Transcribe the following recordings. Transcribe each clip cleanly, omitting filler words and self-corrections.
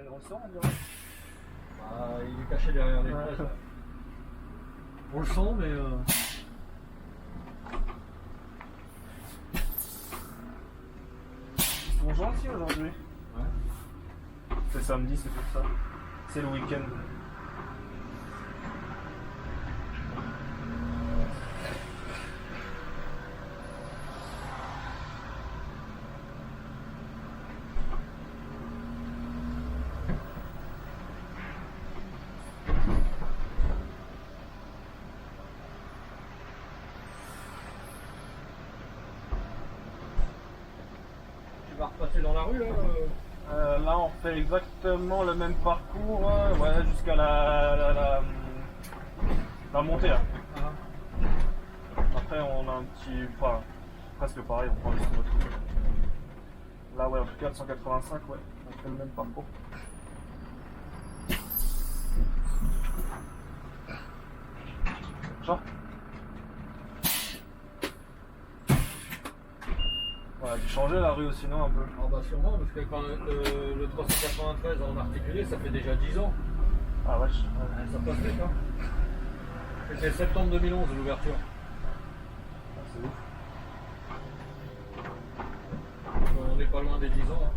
On le sent, on dirait. Bah, il est caché derrière les fraises. Là. On le sent, mais. Ils sont gentils aujourd'hui. Ouais. C'est samedi, c'est pour ça. C'est le week-end. Tu vas repasser dans la rue là Là, on fait exactement le même parcours ouais, jusqu'à la montée. Là. Ah. Après, on a un petit. Enfin, presque pareil, on prend juste notre truc. Là, ouais, en tout cas, 185, ouais, on fait le même parcours. Genre ouais, j'ai changé la rue aussi, non, un peu. Ah bah sûrement, parce que quand le 393 en articulé, ça fait déjà 10 ans. Ah, wesh. Ouais, ça passe vite, hein. C'était septembre 2011 l'ouverture. Ah, c'est ouf. On n'est pas loin des 10 ans. Hein.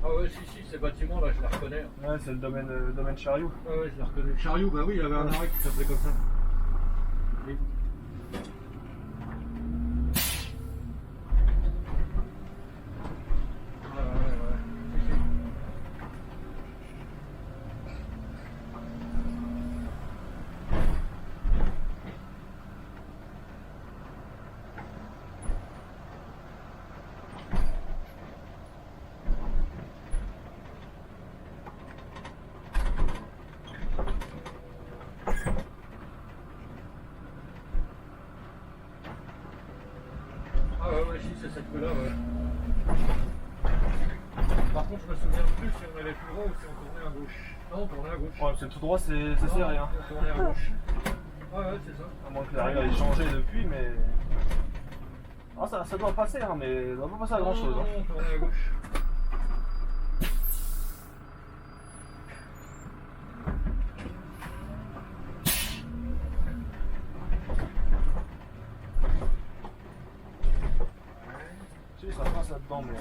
Ah ouais, si, ces bâtiments là, je les reconnais. Hein. Ouais, c'est le domaine chariot. Ah ouais, je les reconnais. Chariot, bah oui, il y avait un arrêt qui s'appelait comme ça. Oui. Ah ouais, si, c'est cette rue-là, ouais. Par contre, je me souviens plus si on allait plus droit ou si on tournait à gauche. Non, on tournait à gauche. Ouais, c'est tout droit, c'est serré. Hein. On tournait à gauche. Ah ouais, c'est ça. À moins que la rue ait changé depuis, mais. Ah, ça doit passer, hein, mais ça doit pas passer à grand chose. Non, Hein. on tournait à gauche. Si, ça passe là-dedans, mais.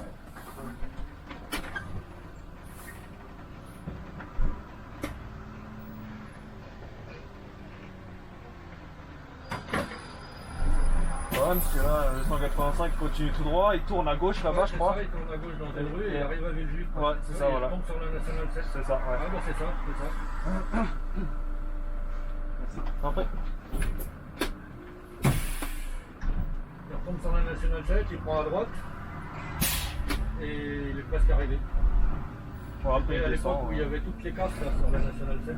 Ouais, parce que là, le 185 continue tout droit, il tourne à gauche là-bas, Ouais, je crois. Ça, il tourne à gauche dans telle rue et il arrive à Villejuif. Ouais, c'est ça, voilà. Il tombe sur la nationale 7. C'est ça, ouais. Ah bah c'est ça, c'est ça. Après. Il retombe sur la nationale 7, il prend à droite et il est presque arrivé. Bon, après, Et il à descend. l'époque où il y avait toutes les casses là, sur la nationale 7.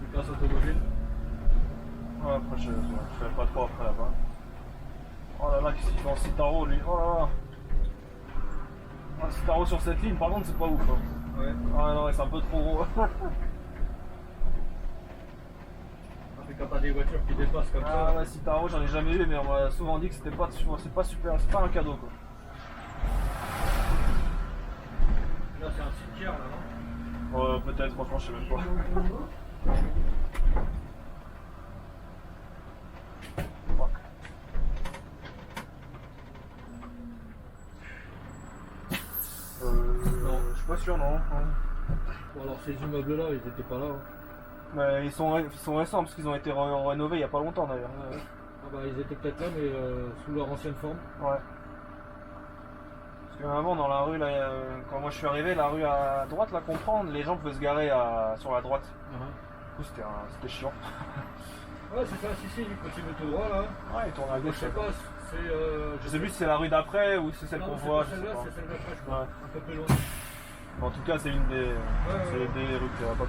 Les casses automobiles. Ouais, après, je fais pas trop après là-bas. Oh là là, qu'est-ce qu'il fait en Citaro, lui? Oh là là. Ah, Citaro sur cette ligne, par contre, c'est pas ouf. Hein. Ouais. Ah non, c'est un peu trop gros. Et quand t'as des voitures qui dépassent comme Ah ça. ouais, Citaro, j'en ai jamais eu, mais on m'a souvent dit que c'était pas, c'est pas super, c'est pas un cadeau quoi. Là c'est un cimetière là, non? Peut-être, franchement, je sais même pas. Fuck. Non. Je suis pas sûr, non. Bon alors ces immeubles là, ils étaient pas là. Hein. Mais ils sont récents parce qu'ils ont été rénovés il y a pas longtemps d'ailleurs. Ouais. Ah bah ils étaient peut-être là mais sous leur ancienne forme. Ouais. Parce qu'avant dans la rue, là, quand moi je suis arrivé, la rue à droite là qu'on prend, les gens pouvaient se garer sur la droite. Du coup c'était chiant. Ouais c'est ça, si, il continue tout droit là. Ouais, il tourne à Je gauche. sais pas, c'est... Je sais plus si c'est la rue d'après ou si c'est celle qu'on voit. C'est celle-là, c'est celle d'après je crois. Ouais. Un peu plus loin. En tout cas, c'est une des, c'est ouais. des rues qui va pas quoi.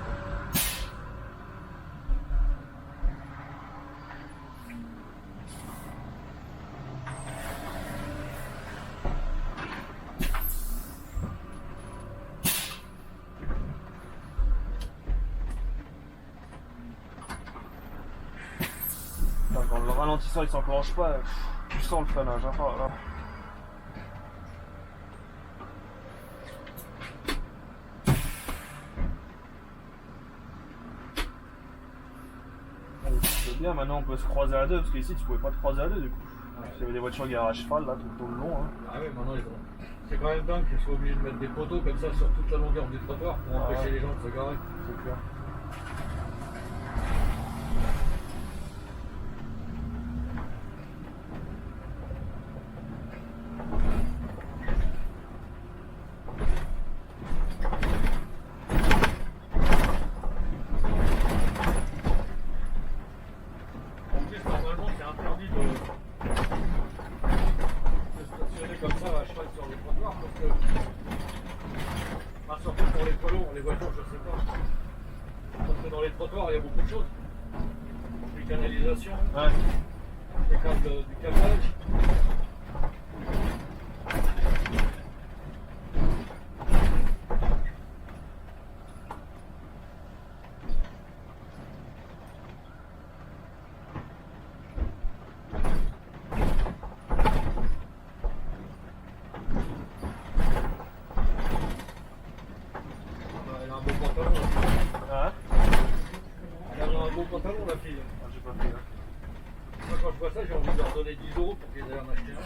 ralentissant il s'enclenche pas, tu sens le freinage. Hein. Oh là. C'est bien, maintenant on peut se croiser à deux, parce qu'ici tu pouvais pas te croiser à deux du coup. Ouais. Il y avait des voitures garées à cheval là tout le long. Hein. Ah oui, maintenant ils ont. C'est quand même dingue qu'ils soient obligés de mettre des poteaux comme ça sur toute la longueur du trottoir pour empêcher les gens de se garer. C'est clair. En plus, normalement, c'est interdit de stationner comme ça à cheval sur le trottoir parce que. Enfin, surtout pour les poids lourds, les voitures, je sais pas. Parce que dans les trottoirs, il y a beaucoup de choses. Les canalisations, Ouais. les câbles du câblage. Elle a un beau pantalon, la fille. Hein? Elle a un beau pantalon, la fille. Ah, j'ai pas fait. Hein. Moi, quand je vois ça, j'ai envie de leur donner 10 € pour qu'ils aillent en acheter un.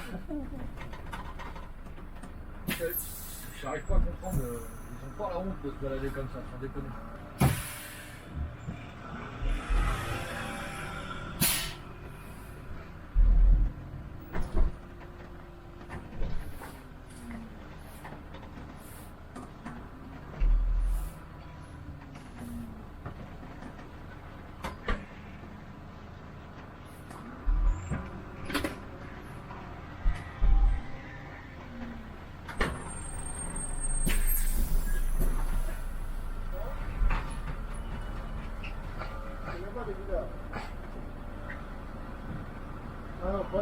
J'arrive pas à comprendre. Ils ont pas la honte de se balader comme ça, sans déconner.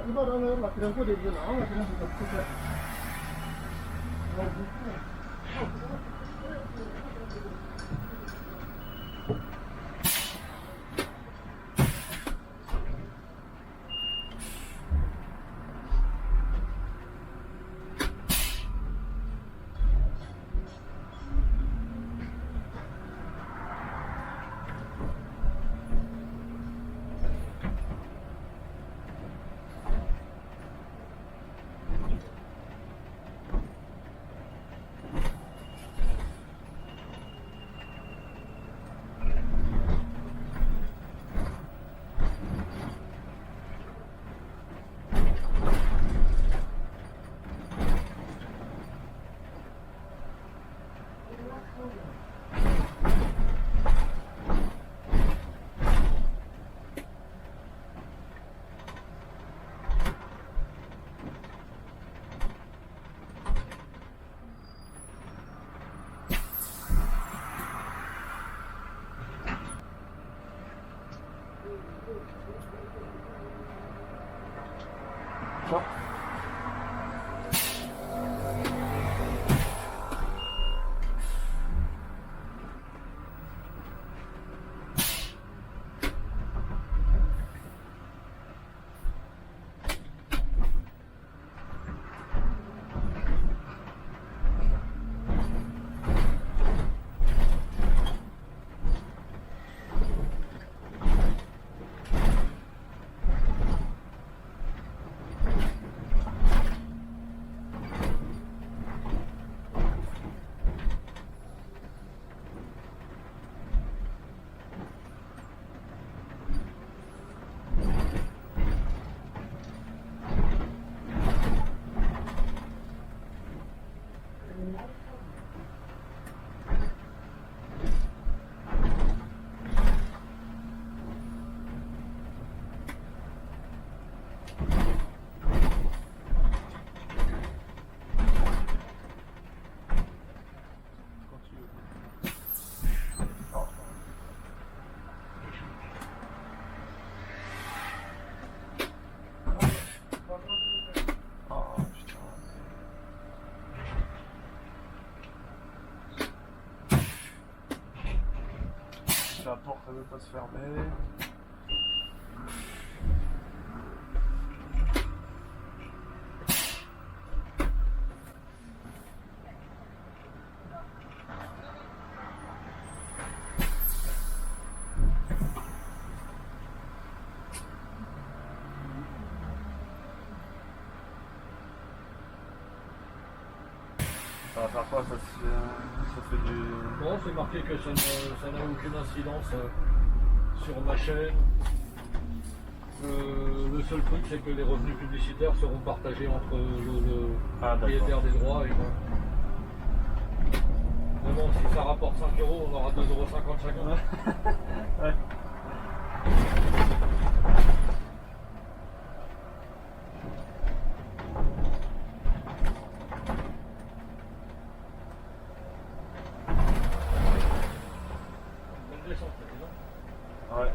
iba orang latihan ko dia na latihan ko kita Ça. La porte elle veut pas se fermer. quoi, ça fait du... Non, c'est marqué que ça n'a aucune incidence sur ma chaîne. Le seul truc, c'est que les revenus publicitaires seront partagés entre le propriétaire des droits et moi. Mais bon, si ça rapporte 5 €, on aura 2,50 € chacun. Ouais. Belle descente, là, non ? Ouais.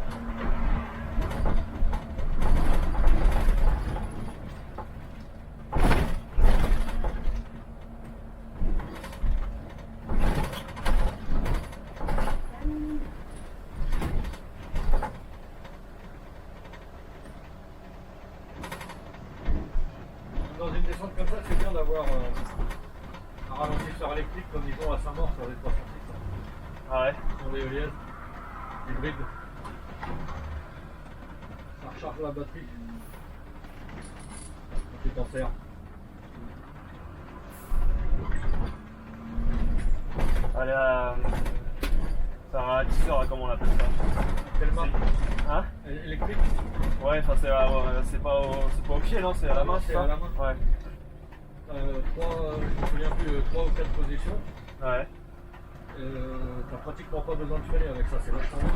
Dans une descente comme ça, c'est bien d'avoir un ralentisseur électrique comme ils ont à Saint-Maur sur les 306. Ah ouais. Sur l'éolienne, hybride. Ça recharge la batterie. Quand tu t'en sers. Allez, c'est un ralentisseur, comment on appelle ça? Quelle marque? Hein? Électrique? Ouais, enfin c'est pas au pied, non? C'est à la main, C'est ça? à la main. Ouais. Je me souviens plus, 3 ou 4 positions. Ouais. T'as pratiquement pas besoin de freiner avec ça, c'est vachement bien.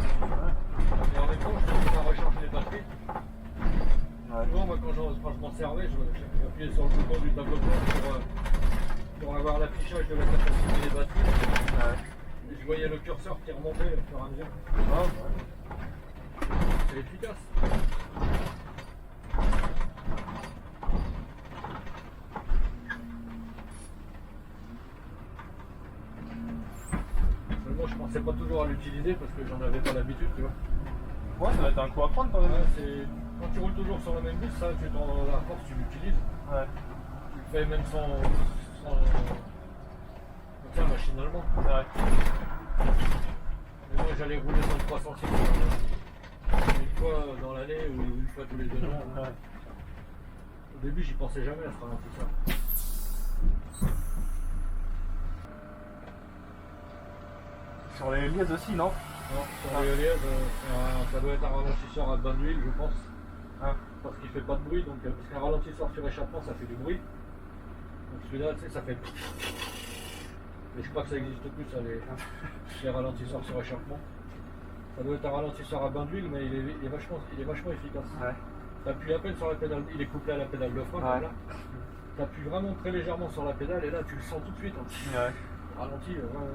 Et en même temps, je trouve que ça recharge les batteries. Ouais. Souvent, moi, quand je m'en servais, j'appuyais sur le bouton du tableau de bord pour avoir l'affichage de la capacité des batteries. Ouais. Et je voyais le curseur qui remontait au fur et à mesure. Ah, ouais. C'est efficace. Seulement, je pensais pas toujours à l'utiliser parce que j'en avais pas l'habitude, tu vois. Ouais, ça va être un coup à prendre quand même. Ouais, quand tu roules toujours sur le même bus, ça, la force, tu l'utilises. Ouais. Tu le fais même sans tiens, machinalement. C'est vrai. Mais moi, j'allais rouler sur le 306 une fois dans l'année ou une fois tous les 2 ans. Ouais. Au début, j'y pensais jamais à ce ralentisseur. Sur les lièges aussi, non? Non, sur l'éolienne, ça doit être un ralentisseur à bain d'huile, je pense. Ah. Parce qu'il fait pas de bruit, donc parce qu'un ralentisseur sur échappement, ça fait du bruit. Donc celui-là, tu sais, ça fait. Mais je crois que ça existe plus, ça, les ralentisseurs sur échappement. Ça doit être un ralentisseur à bain d'huile, mais il est vachement efficace. Ouais. Tu appuies à peine sur la pédale, il est couplé à la pédale de frein, Ouais. comme là. Tu appuies vraiment très légèrement sur la pédale et là tu le sens tout de suite. Hein. Ouais. Ralenti, vraiment.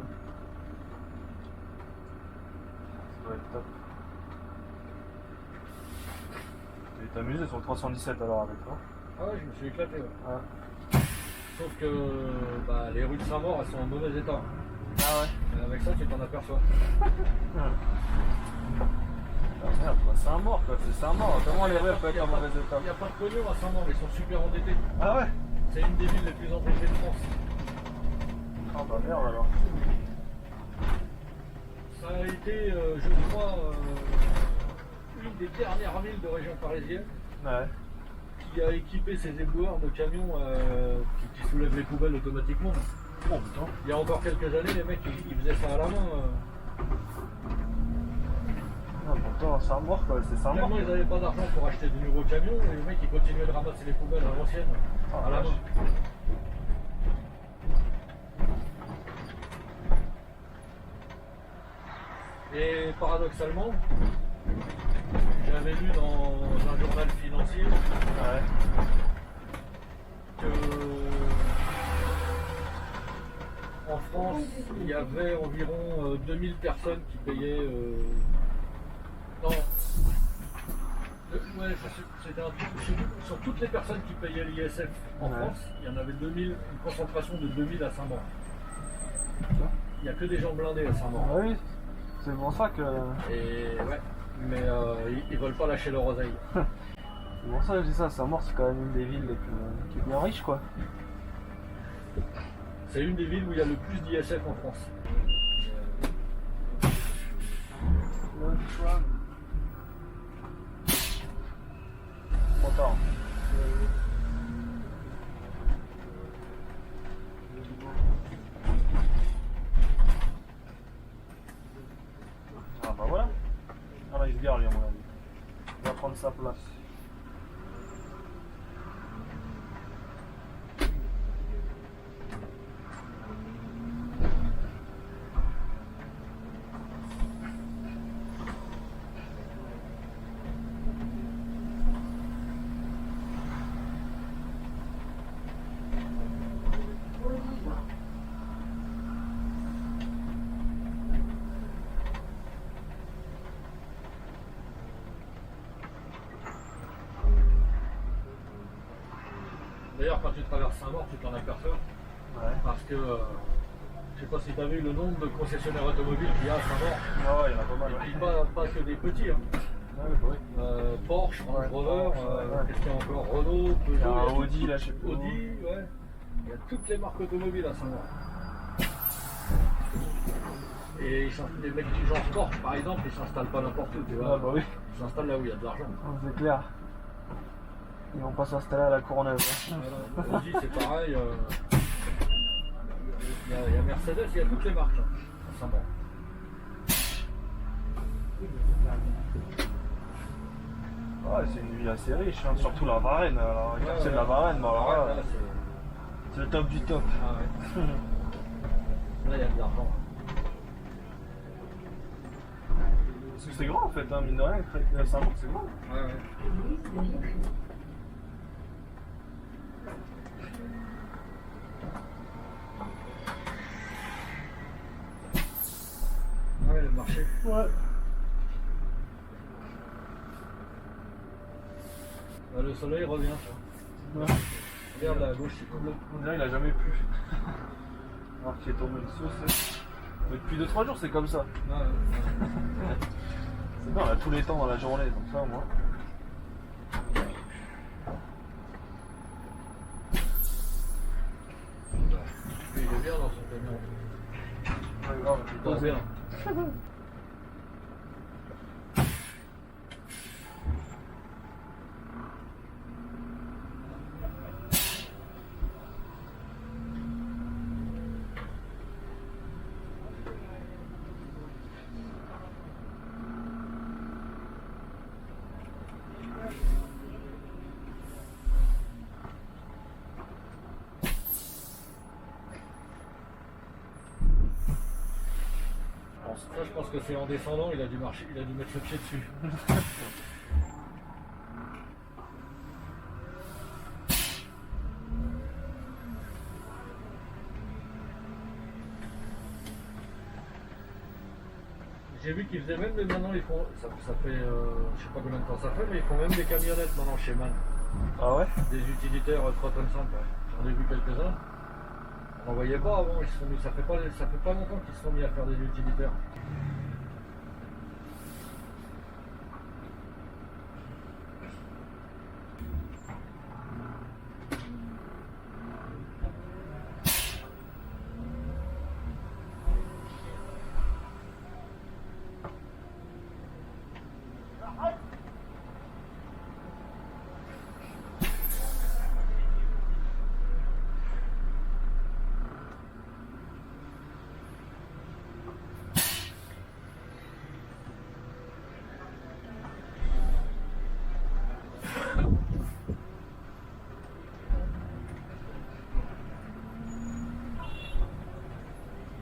Ça doit être top. Tu t'es amusé sur le 317 alors avec toi? Ah ouais, je me suis éclaté. Ouais. Ouais. Sauf que les rues de Saint-Maur, elles sont en mauvais état. Ah ouais. Et avec ça, tu t'en aperçois. Ah merde, quoi, c'est un mort quoi, c'est Saint-Maur. Comment les rues peuvent être en mauvais état? Il n'y a pas de pognon à Saint-Maur, ils sont super endettés. Ah ouais? C'est une des villes les plus endettées de France. Ah bah merde alors. Ça a été, je crois, une des dernières villes de région parisienne Ouais. qui a équipé ses éboueurs de camions qui soulèvent les poubelles automatiquement. Oh putain. Il y a encore quelques années, les mecs ils faisaient ça à la main. Ah pourtant c'est un mort quoi, c'est Saint-Maur. Tellement ils n'avaient pas d'argent pour acheter de nouveaux camions, et les mecs ils continuaient de ramasser les poubelles à l'ancienne, Ah, à la vache. main. Et paradoxalement, j'avais lu dans un journal financier Ouais. que en France, il y avait environ 2000 personnes qui payaient. Non. Ouais, c'était un truc. Sur toutes les personnes qui payaient l'ISF en Ouais. France, il y en avait 2000, une concentration de 2000 à Saint-Maur. Il n'y a que des gens blindés à Saint-Maur. Ah oui, c'est pour ça que. Et ouais, mais ils veulent pas lâcher leur oseille. C'est pour ça que je dis ça, Saint-Maur c'est quand même une des villes les plus qui est bien riche quoi. C'est une des villes où il y a le plus d'ISF en France. Trop tard. gare, lui, à mon avis. Il va prendre sa place. D'ailleurs, quand tu traverses Saint-Maur, tu t'en aperçois. Ouais. Parce que, je sais pas si tu as vu le nombre de concessionnaires automobiles qu'il y a à Saint-Maur. Ah ouais, il y en a pas mal. Et Ouais. puis pas que des petits. Hein. Ouais, bah oui. Porsche, Range Rover, Porsche, ouais. qu'est-ce qu'il y a encore, Renault, Il y Peugeot, a un il y a Audi, tout- là, je sais plus. Audi, ouais. Il y a toutes les marques automobiles à Saint-Maur. Et les mecs du genre Porsche, par exemple, ils s'installent pas n'importe où, tu vois. Ah bah oui. Ils s'installent là où il y a de l'argent. C'est clair. Ils vont pas s'installer à la Courneuve. Hein. Voilà. Audi, c'est pareil. Il y a Mercedes, il y a toutes les marques hein, à Saint-Maur. Ouais, c'est une ville assez riche, hein. Surtout la Varenne. Alors, le quartier de la Varenne, bah, alors là, là, c'est le top du top. ah, ouais. Là, il y a de l'argent. Parce que c'est grand en fait, hein, mine de rien, Saint-Maur c'est grand. Ouais, ouais. Ouais, le marché. Ouais. Là, le soleil revient. Ouais. Regarde là, à gauche, c'est bleu. On dirait qu'il a jamais plu. Alors qu'il est tombé une sauce. Mais depuis 2-3 jours c'est comme ça. Ouais, ouais. C'est bien, on a tous les temps dans la journée, donc ça moi. Il est bien dans son camion. Ouais, grave, Il pose bien. Ça, je pense que c'est en descendant, il a dû marcher, il a dû mettre le pied dessus. J'ai vu qu'ils faisaient même, mais maintenant ils font, ça fait, je sais pas combien de temps ça fait, mais ils font même des camionnettes maintenant chez Man. Ah ouais? Des utilitaires 3 tonnes 5, ouais. J'en ai vu quelques-uns. On n'en voyait pas avant, ils se sont mis, ça fait pas longtemps qu'ils se sont mis à faire des utilitaires.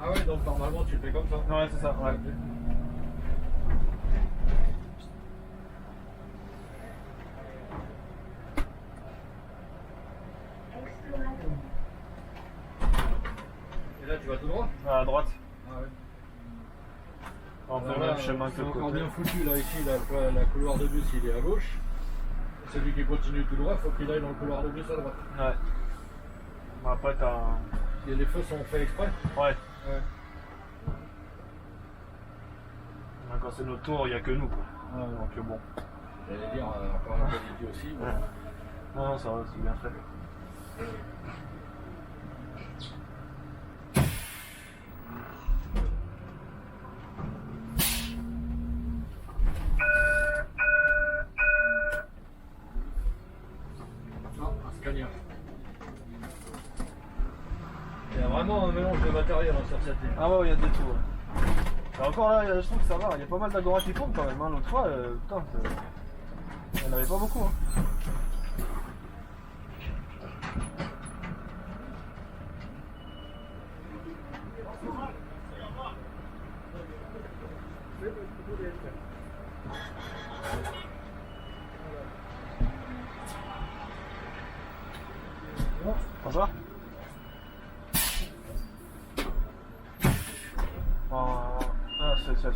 Ah ouais, donc normalement tu fais comme ça. Ouais, c'est ça, ouais. Et là tu vas tout droit. À droite. Ah ouais. On fait Alors le là, même chemin que c'est le encore côté. bien foutu là ici, la couloir de bus il est à gauche. Celui qui continue tout droit, il faut qu'il aille dans le couloir de bus à droite. Ouais. Bah, après t'as un... Et les feux sont faits exprès. Ouais. Ouais. Quand c'est notre tour, il n'y a que nous quoi. Ouais. Donc bon. J'allais dire encore une qualité aussi. mais- Ouais. Non, ça va, c'est bien fait. Non, un Scania. Il y a vraiment un mélange de matériel hein, sur cette ligne. Ah ouais, il y a des tours. Ouais. Et encore là, je trouve que ça va, il y a pas mal d'agora qui tournent quand même, hein. L'autre fois, putain, il n'y en avait pas beaucoup. Hein. Bonjour. Ah, c'est.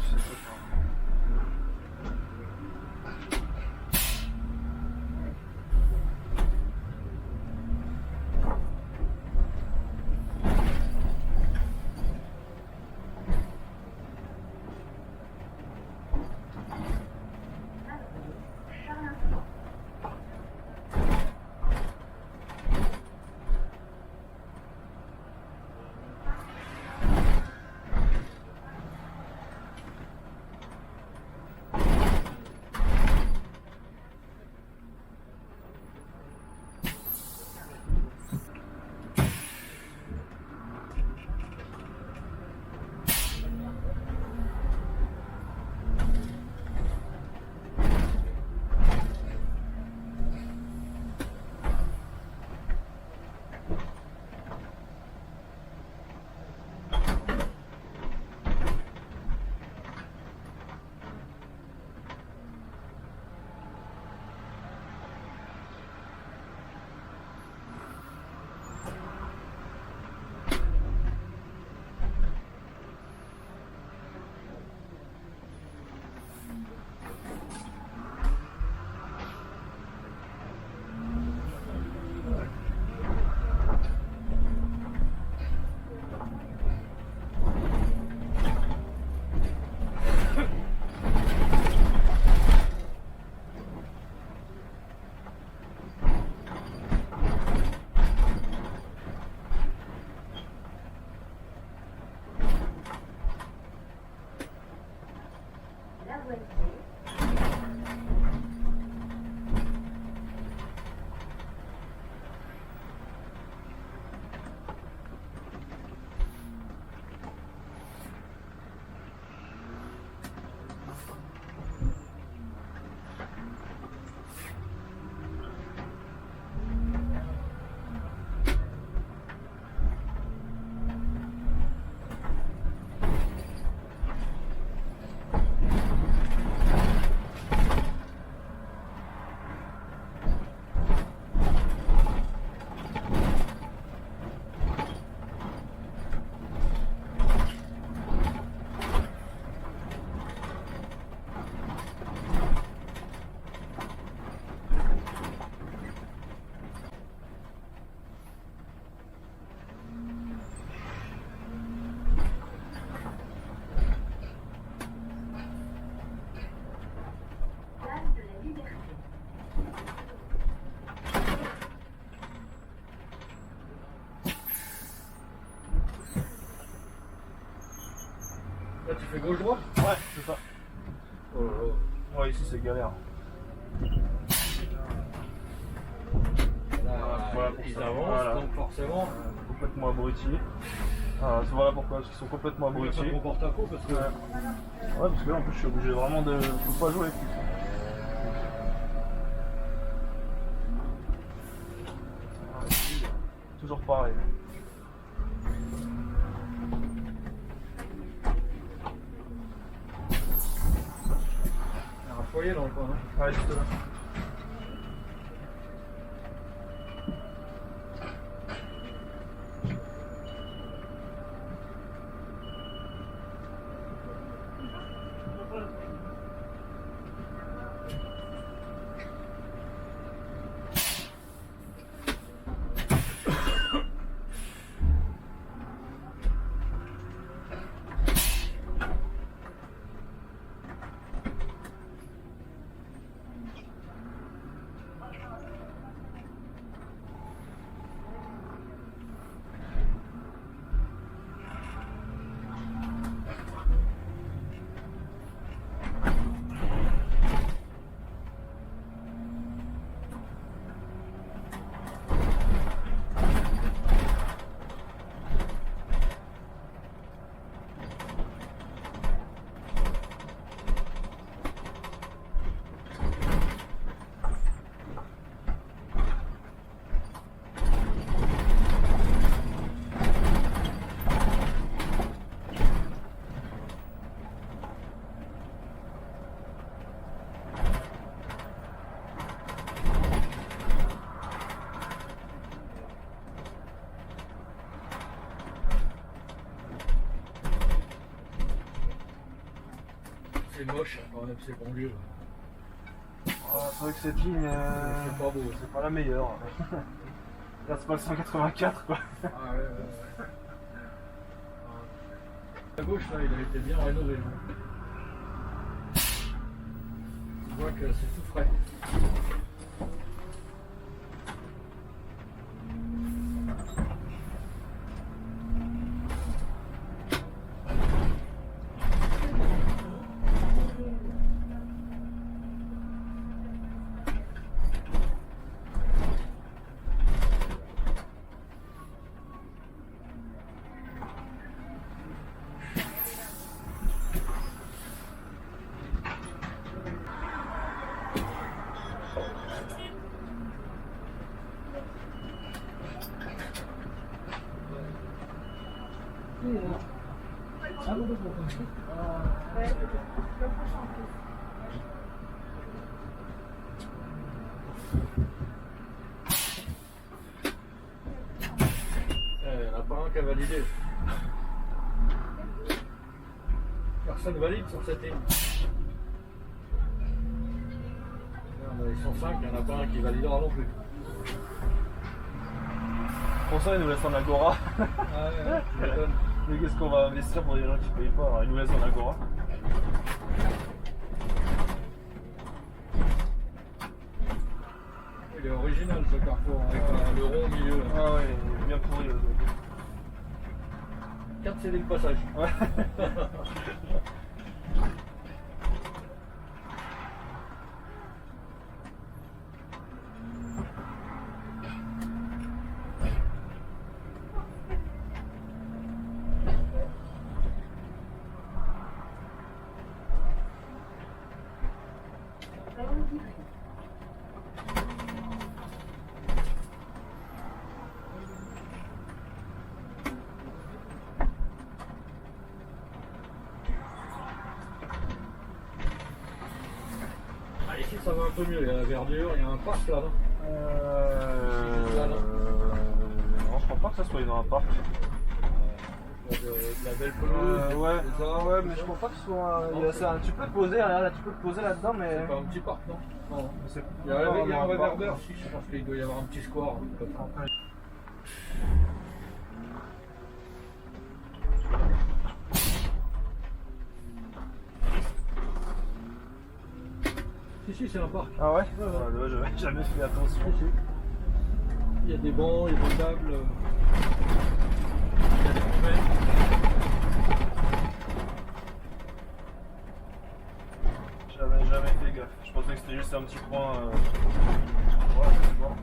Là, tu fais gauche-droite? Ouais, c'est ça. Oh là là. Ouais, ici c'est galère. Là, Voilà, ils pour ça. avancent, Voilà. donc forcément. Complètement abrutis. Voilà pourquoi, parce qu'ils sont complètement Ça abrutis. comporte un coup parce que. Ouais, parce que là en plus je suis obligé vraiment de. Je peux pas jouer. Toujours pareil. Il y a un foyer dans le coin. Hein. Ouais, juste là. c'est moche, quand même, c'est bon lieu. Ah, c'est vrai que cette ligne, C'est pas beau. c'est pas la meilleure. Là, c'est pas le 184 quoi. Ah ouais, ouais, ouais. À gauche, là, il a été bien rénové. On voit que c'est tout frais. Il n'y en a pas un qui a validé. Personne valide sur cette ligne. Là, ils sont 5, il n'y en a pas un qui validera non plus. Pour ça, ils nous laissent en agora. Ah ouais, tu m'étonnes. Mais qu'est-ce qu'on va investir pour des gens qui payent pas? Alors, ils nous laissent en agora. Il est original ce carrefour avec le rond au milieu. Là. Ah ouais, il est bien pourri. 4 CD de passage. Ouais. Ah, ici ça va un peu mieux, il y a la verdure, il y a un parc là, non? Non, je crois pas que ça soit dans un parc. Il y a de la belle pelouse. Ouais, c'est ça. ouais, mais je crois pas que ce soit. Tu peux te poser, là, tu peux te poser là-dedans, mais. C'est pas un petit parc, non? Non. C'est Il y a un parc. réverbère, si, je pense qu'il doit y avoir un petit square. Comme ça. Si, c'est un parc. Ah ouais? Ouais, ouais. Ah, ouais, j'avais jamais fait attention. Si. Il y a des bancs, il y a des tables. Il y a des poubelles. J'avais jamais fait gaffe. Je pensais que c'était juste un petit coin. Ouais, c'est bon.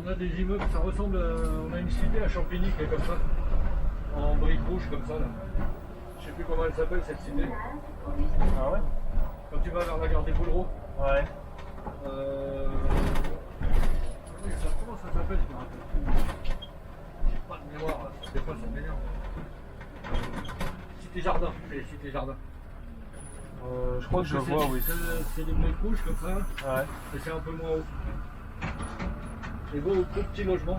On a des immeubles, ça ressemble à... On a une cité à Champigny qui est comme ça. En briques rouges comme ça là. Je sais plus comment elle s'appelle cette cité. Ah ouais? Quand tu vas vers la gare des Boulereaux. Ouais. Oui, comment ça s'appelle, je me rappelle plus. J'ai pas de mémoire, là. Des fois ça m'énerve. Cité Jardin, c'est Cité Jardin. Je crois que je vois, oui. C'est des briques rouges comme ça, Ouais. et c'est un peu moins haut. C'est beau, tout petit logement.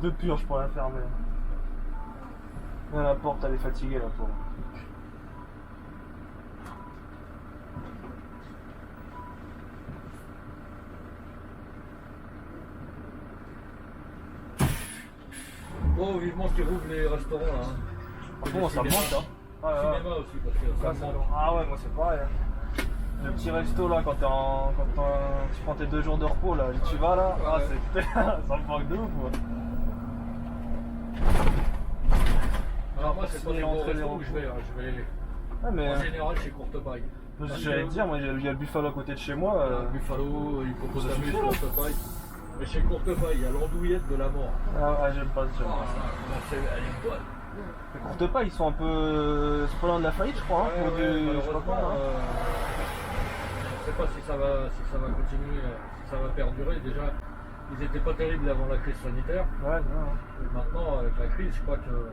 deux purges pour la fermer. Là, la porte, elle est fatiguée, la pauvre. Bon, vivement qu'ils rouvrent les restaurants là. Hein. Bon, ça me manque, hein. Ah, ouais, ouais. Cinéma aussi, parce que ça Ah, me c'est manque. long. Ah ouais, moi c'est pareil. Hein. Le petit resto là, tu prends tes 2 jours de repos là, tu vas là, ah, Ouais. c'est ça me manque de ouf. Ouais. Alors moi, c'est pas Si, les gros entre les restos où repos. je vais. Ouais, mais En général, chez Courtepaille. j'allais te dire, moi il y a le Buffalo à côté de chez moi. Buffalo, il propose ça la suffit, muse, là. Courtepaille. Mais chez Courtepaille, il y a l'andouillette de la mort. J'aime pas. Ah, elle est bonne. Les courtes pas, ils sont un peu. C'est pas loin de la faillite, je crois. Hein, Ouais, pour ouais, du- je sais pas malheureusement, quoi, hein. je sais pas si ça va continuer, si ça va perdurer. Déjà, ils étaient pas terribles avant la crise sanitaire. Ouais, non. Et maintenant, avec la crise, je crois que.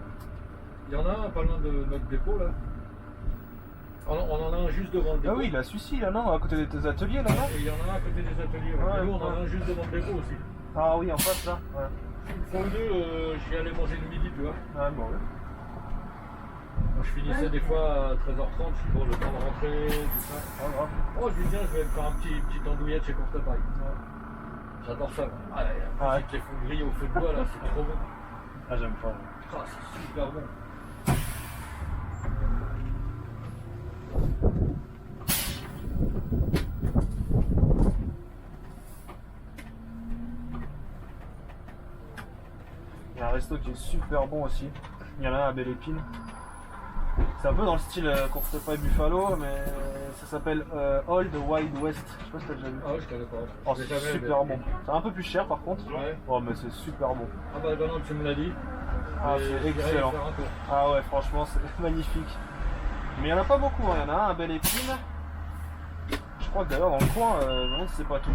Il y en a un pas loin de notre dépôt là. On en a un juste devant le dépôt. Ah oui, là, celui-ci, là, non, à côté de tes ateliers, là, non. Et il y en a un à côté des ateliers. Ouais. Ouais, Et nous, on en a ouais. un juste devant le dépôt aussi. Ah oui, en face, là. Ouais, Une fois ou deux, j'y allais manger le midi, tu vois. ouais bon, ouais. Quand je finissais des fois à 13h30, je suis bon, le temps de rentrer, tout ça. Pas grave. Oh, je dis tiens, je vais me faire un petit andouillette chez Courtepaille. J'adore ça. Ah, Ah ouais. les fous grillés au feu de bois, là, c'est trop bon. Ah, j'aime pas. Ah, c'est super bon. Il y a un resto qui est super bon aussi. Il y en a un à Belle Épine. C'est un peu dans le style courte paille Buffalo, mais ça s'appelle Old Wild West. Je sais pas si t'as déjà vu. Ah ouais, je connais pas. Oh, Je l'ai c'est jamais, super mais- bon. C'est un peu plus cher par contre. Ouais. Oh, mais c'est super bon. Ah bah non, tu me l'as dit. Ah, Et c'est j'irai y excellent. faire un tour. Ah ouais, franchement, c'est magnifique. Mais il n'y en a pas beaucoup, hein. Il y en a un à Belle Épine. Je crois que d'ailleurs dans le coin, je me demande si c'est pas tout.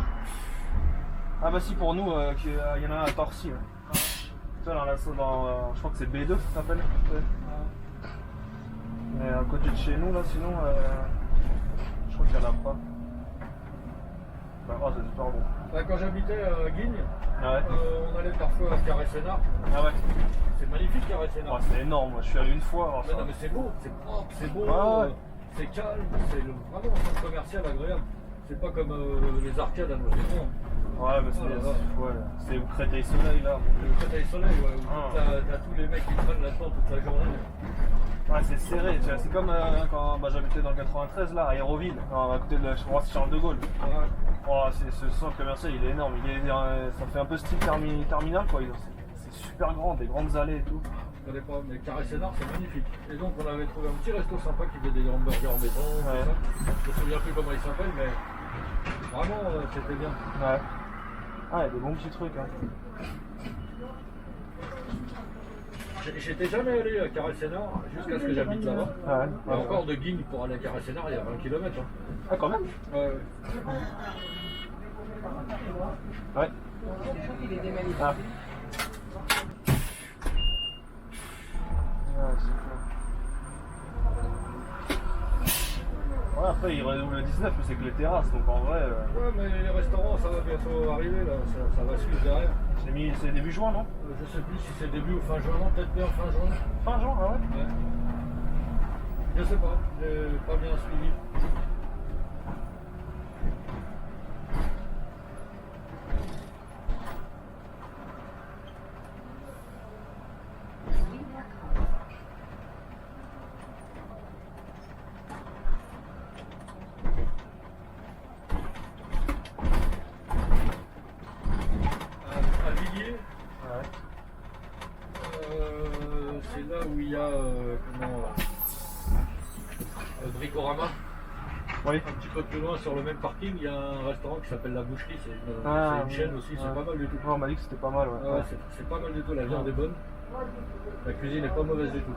Ah bah si, pour nous, il y en a un à Torcy. Ouais. Tu vois, je crois que c'est B2 ça s'appelle. Ouais. Mais à côté de chez nous, là, sinon, je crois qu'il n'y en a pas. Bah, oh, c'est super bon. Bah, quand j'habitais à Guigne, Ah ouais. on allait parfois à Carré-Sénard. Ah ouais. C'est magnifique Oh, Carré-Sénard. c'est énorme, moi je suis allé une fois. Alors, Mais ça- non, mais c'est beau, c'est propre, c'est beau, Ah ouais. c'est calme, c'est vraiment un centre commercial agréable. C'est pas comme les arcades à Noisy-le-Grand. Ouais, mais c'est Oh là là. ouais, c'est au Créteil Soleil là. Mon Le Créteil Soleil, ouais, où Ah. t'as tous les mecs qui traînent là-dedans toute la journée. Ouais, c'est serré, tu vois, c'est comme quand j'habitais dans le 93 là, à Aéroville, à côté de la Charles de Gaulle. Ouais. Oh, ce centre commercial il est énorme, ça fait un peu style terminal quoi, c'est super grand, des grandes allées et tout. Je connais pas, mais Carré-Sénard, c'est magnifique. Et donc, on avait trouvé un petit resto sympa qui faisait des hamburgers en maison, tout Ouais. ça. Je me souviens plus comment il s'appelle, mais vraiment, c'était bien. Ouais. Ah, il y a des bons petits trucs hein. J'étais jamais allé à Carré-Sénard jusqu'à ce que j'habite là-bas. Ouais, Et encore de Guigne pour aller à Carré-Sénard, il y a 20 km. Hein. Ah, quand même. Ouais. Ouais. Ah. Ouais, c'est clair. Ouais, après il réouvre le 19, mais c'est que les terrasses, donc en vrai, Ouais, mais les restaurants, ça va bientôt arriver, là. Ça va suivre derrière. c'est début juin, non? Je sais plus si c'est début ou fin juin, non, peut-être bien fin juin. Fin juin, ah ouais. Ouais. Je sais pas, j'ai pas bien suivi. À Villiers, Ouais. c'est là où il y a Bricorama. Oui. Un petit peu plus loin sur le même parking, il y a un restaurant qui s'appelle La Boucherie, c'est Ah, une chaîne aussi, c'est ouais. pas mal du tout. Ouais, on m'a dit que c'était pas mal, ouais. Ah ouais, c'est pas mal du tout, la viande est bonne. La cuisine est pas mauvaise du tout.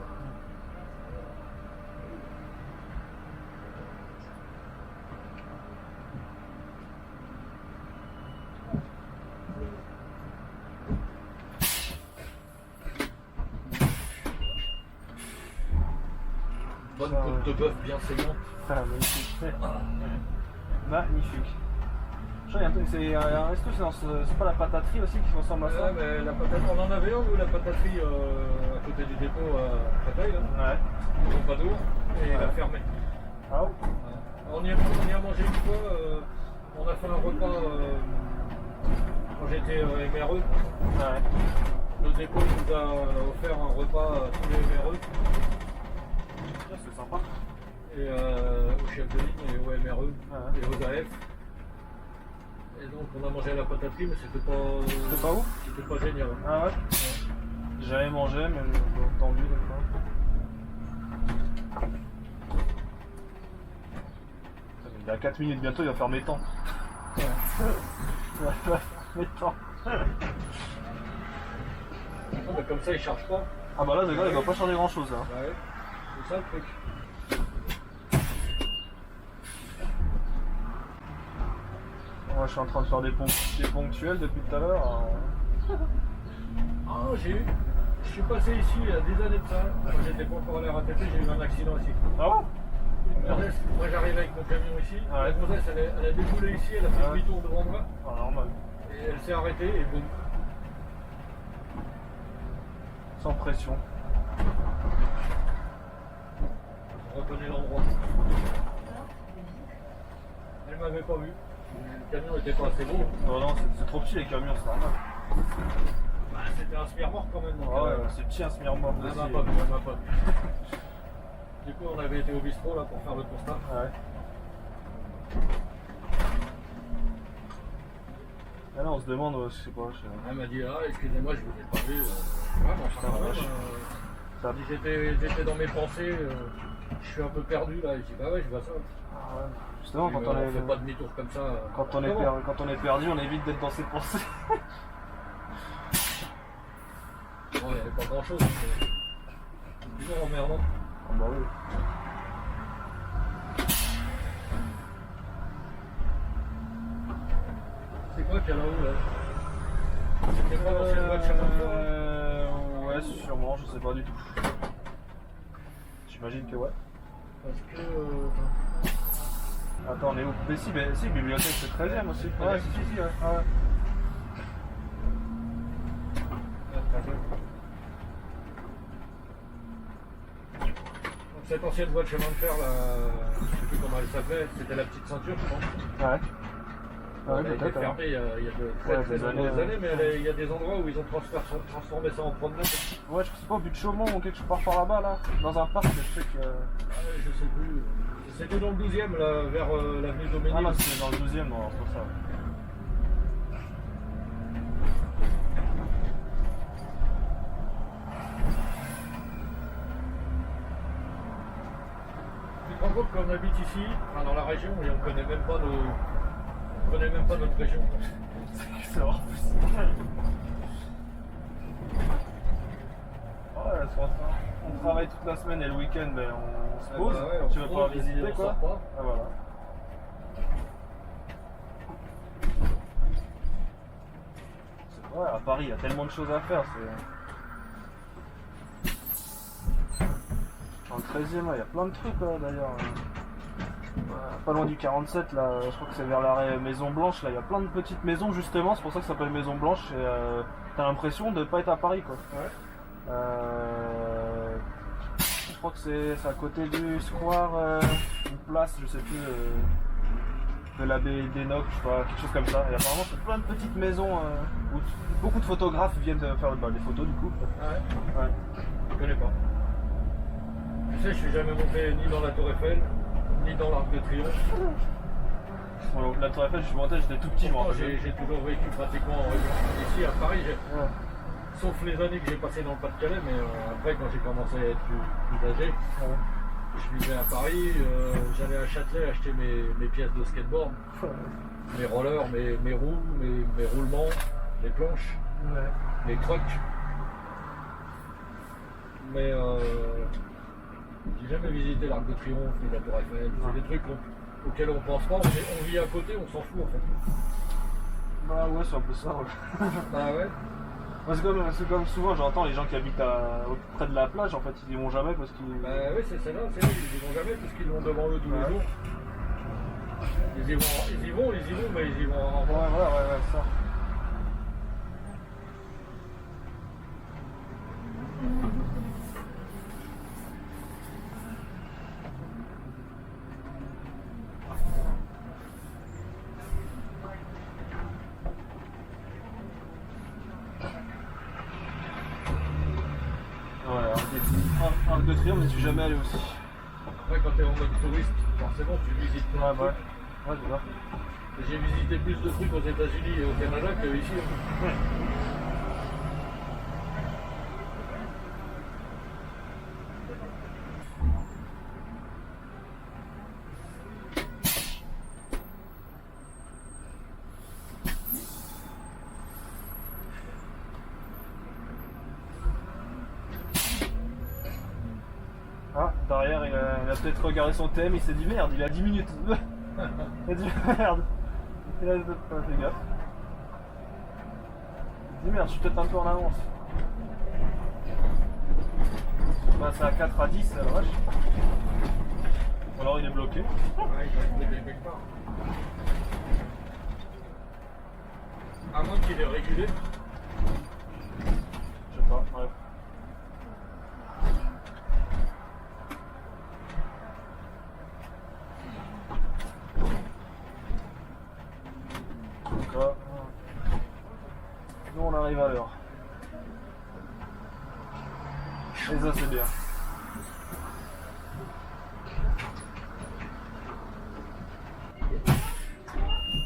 Bonne côte de bœuf bien saignante. Ah, magnifique. Magnifique. Je sais, c'est un resto, c'est pas la pataterie aussi qui ressemble à ça? Ouais, mais la patate, on en avait un, nous, la pataterie à côté du dépôt à Créteil, là. Ouais. Au Pompadour, et il a fermé. Ah ouais? Ouais. On y a mangé une fois, on a fait un repas quand j'étais MRE. Ouais. Le dépôt nous a offert un repas à tous les MRE. C'est sympa. Et au chef de ligne et au MRE Ouais. et aux AF. Et donc on a mangé à la pataterie, mais c'était C'était pas ouf? c'était pas génial. Ah ouais? J'avais mangé, mais j'ai entendu des fois. Il est à 4 minutes bientôt, il va faire mes temps. Ouais. Il va faire mes temps. Non, mais comme ça il charge pas. Ah bah là, le gars, il va pas changer grand chose. Hein. Ouais. C'est ça le truc. Moi, je suis en train de faire des ponctuels depuis tout à l'heure. Ah, je suis passé ici il y a des années de ça. Quand j'étais pas encore à la RATP, j'ai eu un accident ici. Ah ouais? Une gonzesse, moi j'arrive avec mon camion ici. Ouais. La gonzesse, elle a déboulé ici, elle a fait Ouais. demi-tour devant moi. Ah, normal. Et elle s'est arrêtée et boum. Sans pression. Je reconnais l'endroit. Elle m'avait pas vu. Le camion était pas assez gros. Non, non, c'est trop petit les camions, c'est normal. Bah, c'était un semi-remorque quand même. Donc, Ah ouais, c'est petit un semi-remorque elle aussi. m'a pas vu, elle m'a pas vu. Du coup, on avait été au bistrot là pour faire le constat. Ouais. Ah là, on se demande, je sais pas. Elle m'a dit, ah, excusez-moi, je vous ai pas vu. Vraiment, Putain, quand même, vache. Ça- j'étais dans mes pensées, je suis un peu perdu là. Je dis, bah ouais, je vois ça. Ah ouais. Justement, quand Mais on on est, fait pas demi-tour comme ça. quand on est, Comment quand on est perdu, on évite d'être dans ses pensées. Ouais, il n'y avait pas grand chose. C'est toujours emmerdant. Ah bah oui. C'est quoi qu'il y a là-haut là? C'était pas l'ancienne voie de chemin de fer, là Ouais, sûrement, je sais pas du tout. J'imagine que ouais. Parce que. Attends, on est où? Mais si, bibliothèque, c'est 13ème aussi. Ouais, si, ouais. Ah ouais. Donc cette ancienne voie de chemin de fer là, je sais plus comment elle s'appelait, c'était la petite ceinture je pense. Ouais. Elle a Ouais, été peut-être. hein. fermée il y a de Ouais, très des nombreuses années, années, mais il y a des endroits où ils ont transformé ça en promenade. Ouais, je sais pas, au but de Chaumont ou quelque part par là-bas, là. Dans un parc, je sais que. Je sais plus. C'était dans le 12e là, vers l'avenue Ah Doménil. non, c'est dans le 12ème, non, c'est pour ça. Tu te rends compte qu'on habite ici, enfin, dans la région, et on connaît même pas notre région. C'est hors possible. Ouais, on travaille toute la semaine et le week-end, ben on se pose. Bah ouais, on Tu se veux pose, pas et visiter on quoi? sort pas. Ah voilà. Ouais, à Paris, il y a tellement de choses à faire. Dans le 13ème, il y a plein de trucs là, d'ailleurs. Pas loin du 47, là, je crois que c'est vers l'arrêt Maison Blanche, là, il y a plein de petites maisons justement, c'est pour ça que ça s'appelle Maison Blanche, et t'as l'impression de pas être à Paris quoi. Ouais. Je crois que c'est à côté du square, une place, je sais plus, de l'abbé d'Enoch, je sais pas, quelque chose comme ça. Et apparemment c'est plein de petites maisons où beaucoup de photographes viennent de faire des photos du coup. Ouais. Ouais. Je connais pas. Tu sais, je suis jamais monté ni dans la Tour Eiffel, ni dans l'Arc de Triomphe. Bon, donc, la Tour Eiffel, je suis monté, j'étais tout petit, je me Pourtant, rappelle. j'ai toujours vécu pratiquement en région. Ici à Paris, Ouais. sauf les années que j'ai passées dans le Pas-de-Calais, mais après quand j'ai commencé à être plus âgé, je vivais à Paris, j'allais à Châtelet acheter mes pièces de skateboard, mes rollers, mes roues, mes roulements, mes planches, Ouais. mes trucks. Mais j'ai jamais visité l'Arc de Triomphe ni la Tour Eiffel. C'est des trucs auxquels on pense pas, on vit à côté, on s'en fout en fait. Bah ouais, c'est un peu ça. Ouais. Bah ouais. Moi, c'est comme souvent, j'entends les gens qui habitent près de la plage, en fait, ils y vont jamais parce qu'ils. Bah oui, c'est là, ils y vont jamais parce qu'ils l'ont devant eux tous les jours. Ils y vont, mais ils y vont en Ouais, revanche. ouais, ça. Ouais, Arc de Triomphe, je suis jamais allé aussi. Après, quand t'es en mode touriste, forcément, tu visites plein Ouais, de ouais. trucs. Ouais, c'est ça. J'ai visité plus de trucs aux États-Unis et au Canada qu'ici. Ah, derrière, il a peut-être regardé son thème, il s'est dit merde, il a 10 minutes. Il a dit merde. Il a pas fait gaffe. Il dit merde, je suis peut-être un peu en avance. Bah, c'est à 4 à 10, la vache. Ou alors il est bloqué. Ouais, il va être bloqué quelque part. À moins qu'il est régulé. Je sais pas, ouais. Donc là, nous on arrive à l'heure. Et ça c'est bien.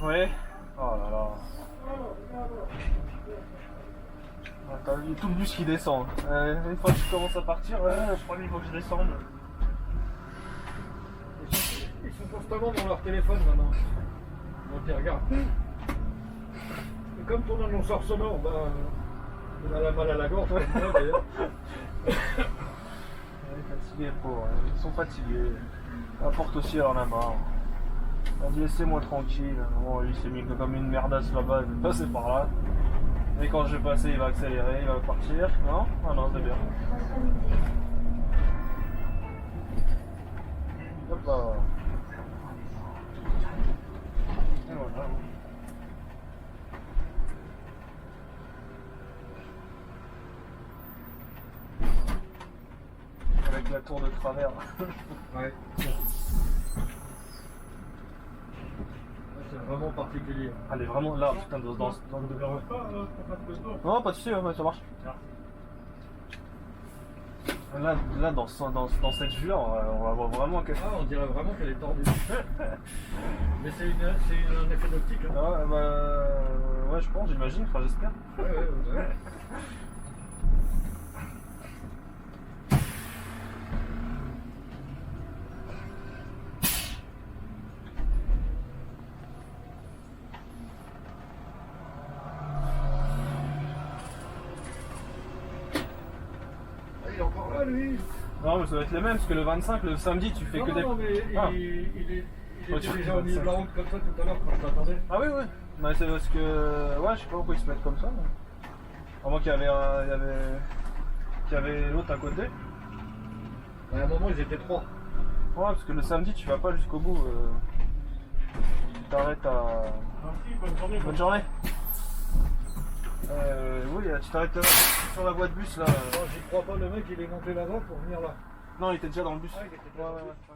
Ouais. Oh là là. Ah, t'as vu tout le bus qui descend. Une fois que je commence à partir, je crois qu'il faut que je descende. Ils sont constamment dans leur téléphone maintenant. Donc ils regardent. Et comme ton annonceur sonore, bah, on a la mal à la gorge, comme moi d'ailleurs. Fatigués, pauvres. Ils sont fatigués. La porte aussi, elle en a marre. Elle a dit laissez-moi tranquille. Bon, lui, il s'est mis comme une merdasse là-bas, il va passer par là. Et quand je vais passer, il va accélérer, il va partir. Non? Ah non, c'est bien. Hop là. Et voilà. Avec la tour de travers. Ouais. C'est vraiment particulier. Elle est vraiment là, putain, dans le Non, pas de soucis, ouais, ça marche. Là dans cette vue-là, on va voir vraiment que. Ah, on dirait vraiment qu'elle est tordue. Mais c'est un effet d'optique. Hein. Ah, bah, ouais, je pense, j'imagine, enfin, j'espère. Ouais. Il est encore là, lui. Non, mais ça va être les mêmes, parce que le 25, le samedi, tu fais Non, que non, des. non, mais Ah. il Ouais, était tu déjà fais au milieu de la 25. route comme ça tout à l'heure quand je l'attendais. Ah oui, oui. Mais c'est parce que. Ouais, je sais pas pourquoi ils se mettent comme ça. Mais... À moins qu'il y avait l'autre à côté. À un moment, ils étaient trois. Ouais, parce que le samedi, tu vas pas jusqu'au bout. Tu t'arrêtes à. Merci, bonne journée. Bonne journée. Oui, tu t'arrêtes sur la voie de bus là. Non, j'y crois pas, le mec il est monté là-bas pour venir là. Non, il était déjà dans le bus. Ah, il était déjà Ouais, dans le ouais, bus. ouais.